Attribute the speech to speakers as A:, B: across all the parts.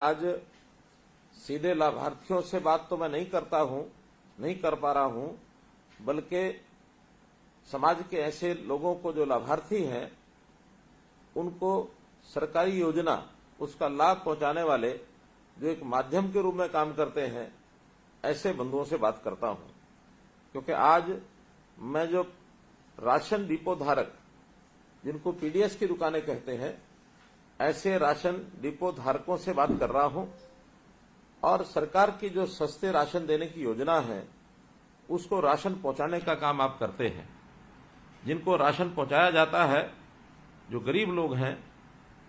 A: आज सीधे लाभार्थियों से बात तो मैं नहीं कर पा रहा हूं, बल्कि समाज के ऐसे लोगों को जो लाभार्थी हैं उनको सरकारी योजना उसका लाभ पहुंचाने वाले जो एक माध्यम के रूप में काम करते हैं ऐसे बंधुओं से बात करता हूं। क्योंकि आज मैं जो राशन डिपो धारक जिनको पीडीएस की दुकानें कहते हैं ऐसे राशन डिपो धारकों से बात कर रहा हूं और सरकार की जो सस्ते राशन देने की योजना है उसको राशन पहुंचाने का काम आप करते हैं। जिनको राशन पहुंचाया जाता है जो गरीब लोग हैं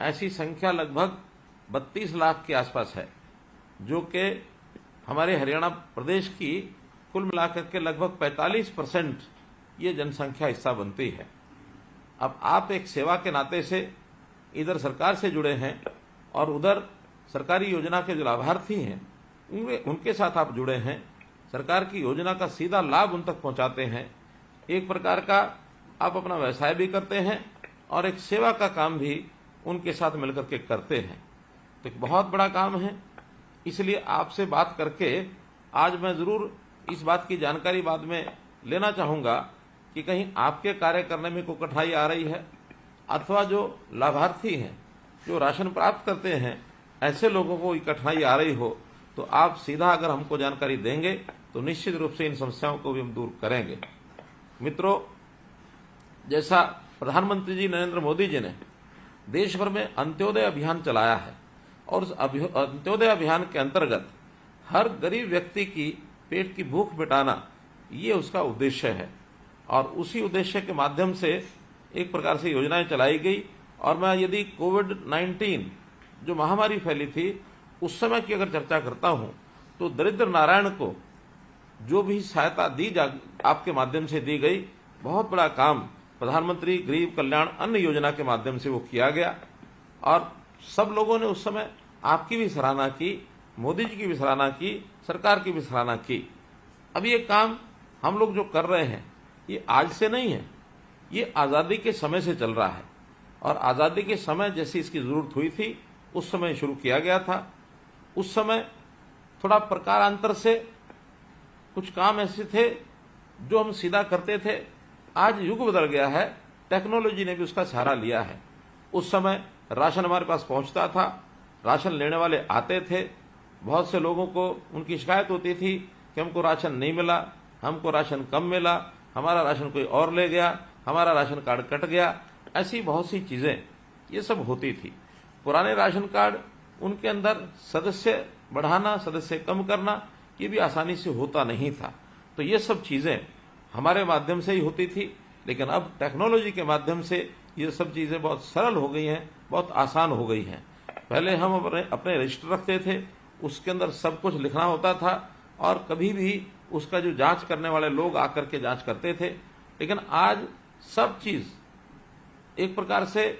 A: ऐसी संख्या लगभग 32 लाख के आसपास है, जो कि हमारे हरियाणा प्रदेश की कुल मिलाकर के लगभग 45% ये जनसंख्या हिस्सा बनती है। अब आप एक सेवा के नाते से इधर सरकार से जुड़े हैं और उधर सरकारी योजना के जो लाभार्थी हैं उनके साथ आप जुड़े हैं, सरकार की योजना का सीधा लाभ उन तक पहुंचाते हैं। एक प्रकार का आप अपना व्यवसाय भी करते हैं और एक सेवा का काम भी उनके साथ मिलकर के करते हैं। तो एक बहुत बड़ा काम है, इसलिए आपसे बात करके आज मैं जरूर इस बात की जानकारी बाद में लेना चाहूंगा कि कहीं आपके कार्य करने में कोई कठिनाई आ रही है अथवा जो लाभार्थी हैं जो राशन प्राप्त करते हैं ऐसे लोगों को कठिनाई आ रही हो तो आप सीधा अगर हमको जानकारी देंगे तो निश्चित रूप से इन समस्याओं को भी हम दूर करेंगे। मित्रों, जैसा प्रधानमंत्री जी नरेंद्र मोदी जी ने देश भर में अंत्योदय अभियान चलाया है और उस अंत्योदय अभियान के अंतर्गत हर गरीब व्यक्ति की पेट की भूख मिटाना ये उसका उद्देश्य है और उसी उद्देश्य के माध्यम से एक प्रकार से योजनाएं चलाई गई। और मैं यदि कोविड-19 जो महामारी फैली थी उस समय की अगर चर्चा करता हूं तो दरिद्र नारायण को जो भी सहायता आपके माध्यम से दी गई, बहुत बड़ा काम प्रधानमंत्री गरीब कल्याण अन्न योजना के माध्यम से वो किया गया और सब लोगों ने उस समय आपकी भी सराहना की, मोदी जी की भी सराहना की, सरकार की भी सराहना की। अब ये काम हम लोग जो कर रहे हैं ये आज से नहीं है, ये आजादी के समय से चल रहा है और आजादी के समय जैसी इसकी जरूरत हुई थी उस समय शुरू किया गया था। उस समय थोड़ा प्रकारांतर से कुछ काम ऐसे थे जो हम सीधा करते थे। आज युग बदल गया है, टेक्नोलॉजी ने भी उसका सहारा लिया है। उस समय राशन हमारे पास पहुंचता था, राशन लेने वाले आते थे, बहुत से लोगों को उनकी शिकायत होती थी कि हमको राशन नहीं मिला, हमको राशन कम मिला, हमारा राशन कोई और ले गया, हमारा राशन कार्ड कट गया। ऐसी बहुत सी चीजें ये सब होती थी। पुराने राशन कार्ड उनके अंदर सदस्य बढ़ाना, सदस्य कम करना ये भी आसानी से होता नहीं था। तो ये सब चीजें हमारे माध्यम से ही होती थी, लेकिन अब टेक्नोलॉजी के माध्यम से ये सब चीजें बहुत सरल हो गई हैं, बहुत आसान हो गई हैं। पहले हम अपने रजिस्टर रखते थे, उसके अंदर सब कुछ लिखना होता था और कभी भी उसका जो जांच करने वाले लोग आकर के जांच करते थे। लेकिन आज सब चीज एक प्रकार से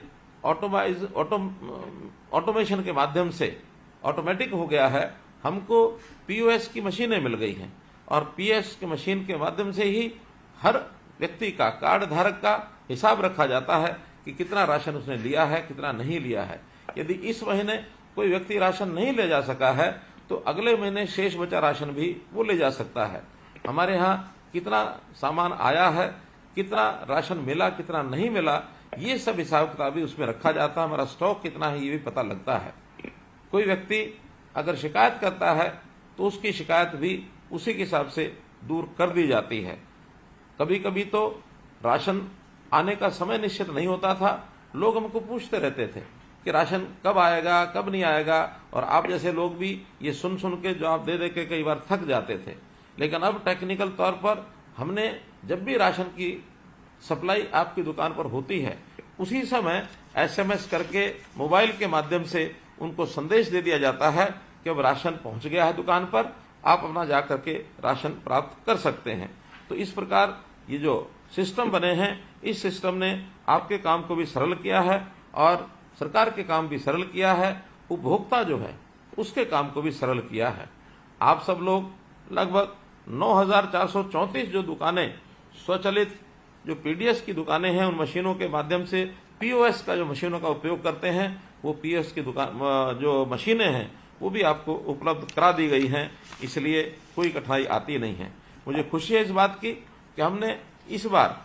A: ऑटोमेशन के माध्यम से ऑटोमेटिक हो गया है। हमको पीओएस की मशीनें मिल गई हैं और पीएस की मशीन के माध्यम से ही हर व्यक्ति का, कार्ड धारक का हिसाब रखा जाता है कि कितना राशन उसने लिया है, कितना नहीं लिया है। यदि इस महीने कोई व्यक्ति राशन नहीं ले जा सका है तो अगले महीने शेष बचा राशन भी वो ले जा सकता है। हमारे यहाँ कितना सामान आया है, कितना राशन मिला, कितना नहीं मिला, ये सब हिसाब किताब भी उसमें रखा जाता है। हमारा स्टॉक कितना है ये भी पता लगता है। कोई व्यक्ति अगर शिकायत करता है तो उसकी शिकायत भी उसी के हिसाब से दूर कर दी जाती है। कभी कभी तो राशन आने का समय निश्चित नहीं होता था, लोग हमको पूछते रहते थे कि राशन कब आएगा, कब नहीं आएगा, और आप जैसे लोग भी ये सुन सुन के जवाब दे दे के कई बार थक जाते थे। लेकिन अब टेक्निकल तौर पर हमने जब भी राशन की सप्लाई आपकी दुकान पर होती है उसी समय एसएमएस करके मोबाइल के माध्यम से उनको संदेश दे दिया जाता है कि अब राशन पहुंच गया है दुकान पर, आप अपना जाकर के राशन प्राप्त कर सकते हैं। तो इस प्रकार ये जो सिस्टम बने हैं, इस सिस्टम ने आपके काम को भी सरल किया है और सरकार के काम भी सरल किया है, उपभोक्ता जो है उसके काम को भी सरल किया है। आप सब लोग लगभग 9,434 जो दुकानें स्वचालित जो पीडीएस की दुकानें हैं उन मशीनों के माध्यम से पीओएस का जो मशीनों का उपयोग करते हैं, वो पीओएस की दुकान जो मशीनें हैं वो भी आपको उपलब्ध करा दी गई हैं, इसलिए कोई कठिनाई आती नहीं है। मुझे खुशी है इस बात की कि हमने इस बार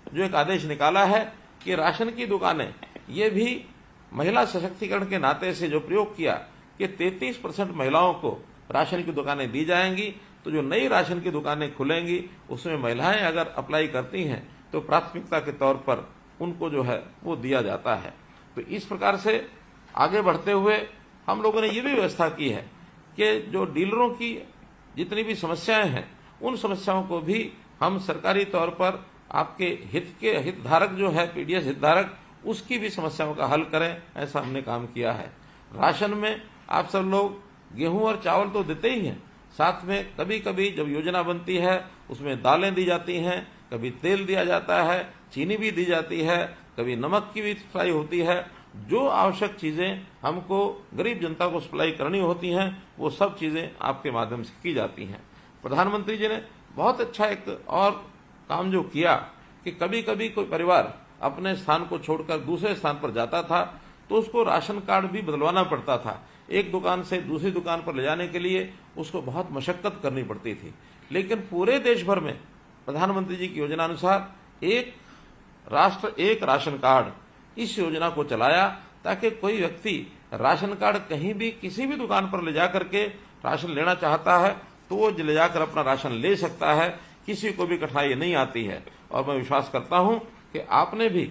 A: जो एक आदेश निकाला है कि राशन की दुकानें, ये भी महिला सशक्तिकरण के नाते से जो प्रयोग किया कि 33% महिलाओं को राशन की दुकानें दी जाएंगी, तो जो नई राशन की दुकानें खुलेंगी उसमें महिलाएं अगर अप्लाई करती हैं तो प्राथमिकता के तौर पर उनको जो है वो दिया जाता है। तो इस प्रकार से आगे बढ़ते हुए हम लोगों ने ये भी व्यवस्था की है कि जो डीलरों की जितनी भी समस्याएं हैं उन समस्याओं को भी हम सरकारी तौर पर आपके हितधारक जो है पीडीएस हितधारक, उसकी भी समस्याओं का हल करें, ऐसा हमने काम किया है। राशन में आप सब लोग गेहूं और चावल तो देते ही हैं, साथ में कभी कभी जब योजना बनती है उसमें दालें दी जाती हैं, कभी तेल दिया जाता है, चीनी भी दी जाती है, कभी नमक की भी सप्लाई होती है। जो आवश्यक चीजें हमको गरीब जनता को सप्लाई करनी होती हैं वो सब चीजें आपके माध्यम से की जाती हैं। प्रधानमंत्री जी ने बहुत अच्छा एक और काम जो किया कि कभी कभी कोई परिवार अपने स्थान को छोड़कर दूसरे स्थान पर जाता था तो उसको राशन कार्ड भी बदलवाना पड़ता था। एक दुकान से दूसरी दुकान पर ले जाने के लिए उसको बहुत मशक्कत करनी पड़ती थी। लेकिन पूरे देश भर में प्रधानमंत्री जी की योजना अनुसार एक राष्ट्र एक राशन कार्ड, इस योजना को चलाया ताकि कोई व्यक्ति राशन कार्ड कहीं भी किसी भी दुकान पर ले जाकर के राशन लेना चाहता है तो वो ले जाकर अपना राशन ले सकता है, किसी को भी कठिनाई नहीं आती है। और मैं विश्वास करता हूं कि आपने भी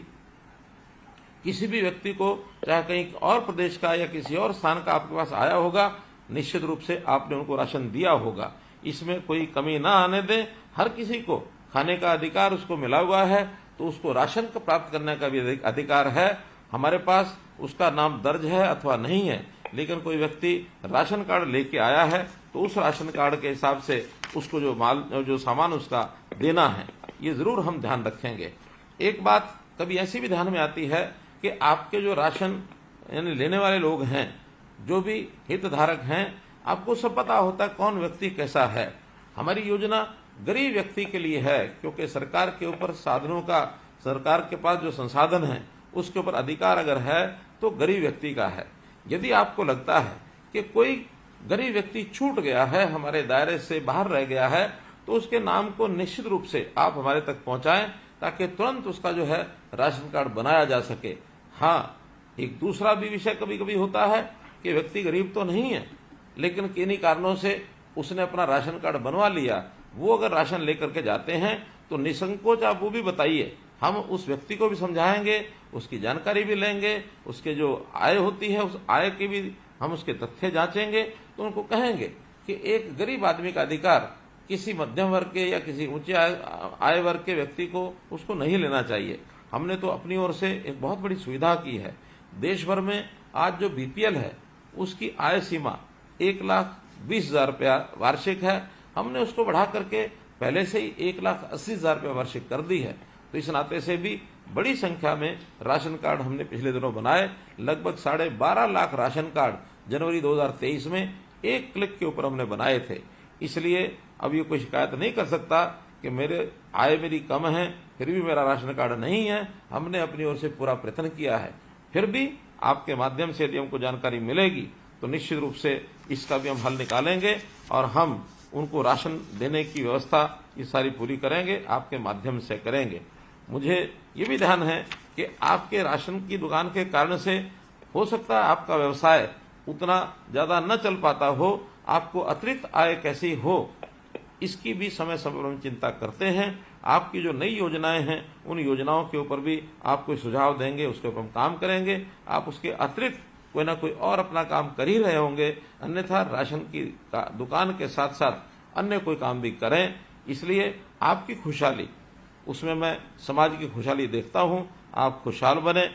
A: किसी भी व्यक्ति को, चाहे कहीं और प्रदेश का या किसी और स्थान का आपके पास आया होगा, निश्चित रूप से आपने उनको राशन दिया होगा। इसमें कोई कमी ना आने दें। हर किसी को खाने का अधिकार उसको मिला हुआ है, तो उसको राशन का प्राप्त करने का भी अधिकार है। हमारे पास उसका नाम दर्ज है अथवा नहीं है, लेकिन कोई व्यक्ति राशन कार्ड लेके आया है तो उस राशन कार्ड के हिसाब से उसको जो सामान उसका देना है, ये जरूर हम ध्यान रखेंगे। एक बात कभी ऐसी भी ध्यान में आती है कि आपके जो राशन यानी लेने वाले लोग हैं, जो भी हितधारक हैं, आपको सब पता होता है कौन व्यक्ति कैसा है। हमारी योजना गरीब व्यक्ति के लिए है, क्योंकि सरकार के ऊपर साधनों का, सरकार के पास जो संसाधन है उसके ऊपर अधिकार अगर है तो गरीब व्यक्ति का है। यदि आपको लगता है कि कोई गरीब व्यक्ति छूट गया है, हमारे दायरे से बाहर रह गया है, तो उसके नाम को निश्चित रूप से आप हमारे तक पहुंचाएं ताकि तुरंत उसका जो है राशन कार्ड बनाया जा सके। हाँ, एक दूसरा भी विषय कभी कभी होता है कि व्यक्ति गरीब तो नहीं है, लेकिन किन्हीं कारणों से उसने अपना राशन कार्ड बनवा लिया। वो अगर राशन लेकर के जाते हैं तो निसंकोच आप वो भी बताइए, हम उस व्यक्ति को भी समझाएंगे, उसकी जानकारी भी लेंगे, उसके जो आय होती है उस आय की भी हम उसके तथ्य जांचेंगे। तो उनको कहेंगे कि एक गरीब आदमी का अधिकार किसी मध्यम वर्ग के या किसी ऊंचे आय वर्ग के व्यक्ति को उसको नहीं लेना चाहिए। हमने तो अपनी ओर से एक बहुत बड़ी सुविधा की है। देश भर में आज जो बीपीएल है उसकी आय सीमा 1,20,000 रुपया वार्षिक है। हमने उसको बढ़ा करके पहले से ही 1,80,000 रुपया वार्षिक कर दी है। तो इस नाते से भी बड़ी संख्या में राशन कार्ड हमने पिछले दिनों बनाए। लगभग 12.5 लाख राशन कार्ड जनवरी 2023 में एक क्लिक के ऊपर हमने बनाए थे। इसलिए अब ये कोई शिकायत नहीं कर सकता कि मेरी कम है फिर भी मेरा राशन कार्ड नहीं है। हमने अपनी ओर से पूरा प्रयत्न किया है। फिर भी आपके माध्यम से यदि हमको जानकारी मिलेगी तो निश्चित रूप से इसका भी हम हल निकालेंगे और हम उनको राशन देने की व्यवस्था ये सारी पूरी करेंगे, आपके माध्यम से करेंगे। मुझे ये भी ध्यान है कि आपके राशन की दुकान के कारण से हो सकता है आपका व्यवसाय उतना ज्यादा न चल पाता हो, आपको अतिरिक्त आय कैसी हो, इसकी भी समय समय पर हम चिंता करते हैं। आपकी जो नई योजनाएं हैं उन योजनाओं के ऊपर भी आपको सुझाव देंगे, उसके ऊपर हम काम करेंगे। आप उसके अतिरिक्त कोई ना कोई और अपना काम कर ही रहे होंगे, अन्यथा राशन की दुकान के साथ साथ अन्य कोई काम भी करें। इसलिए आपकी खुशहाली, उसमें मैं समाज की खुशहाली देखता हूं। आप खुशहाल बने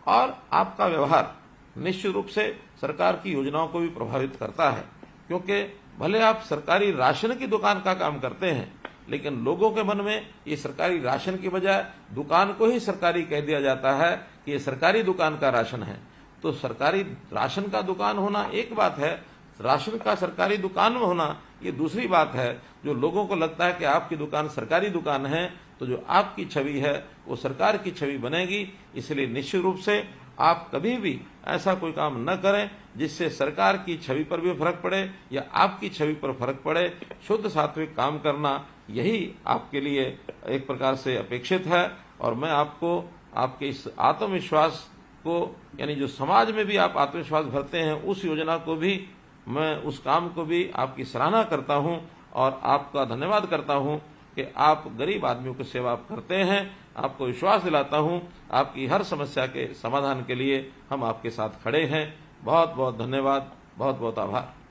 A: और आपका व्यवहार निश्चित रूप से सरकार की योजनाओं को भी प्रभावित करता है, क्योंकि भले आप सरकारी राशन की दुकान का काम करते हैं, लेकिन लोगों के मन में ये सरकारी राशन की बजाय दुकान को ही सरकारी कह दिया जाता है कि ये सरकारी दुकान का राशन है। तो सरकारी राशन का दुकान होना एक बात है, राशन का सरकारी दुकान में होना ये दूसरी बात है। जो लोगों को लगता है कि आपकी दुकान सरकारी दुकान है, तो जो आपकी छवि है वो सरकार की छवि बनेगी। इसलिए निश्चित रूप से आप कभी भी ऐसा कोई काम न करें जिससे सरकार की छवि पर भी फर्क पड़े या आपकी छवि पर फर्क पड़े। शुद्ध सात्विक काम करना यही आपके लिए एक प्रकार से अपेक्षित है। और मैं आपको आपके इस आत्मविश्वास को, यानी जो समाज में भी आप आत्मविश्वास भरते हैं, उस योजना को भी, मैं उस काम को भी आपकी सराहना करता हूं और आपका धन्यवाद करता हूं कि आप गरीब आदमियों की सेवा करते हैं। आपको विश्वास दिलाता हूं आपकी हर समस्या के समाधान के लिए हम आपके साथ खड़े हैं। बहुत बहुत धन्यवाद, बहुत बहुत आभार।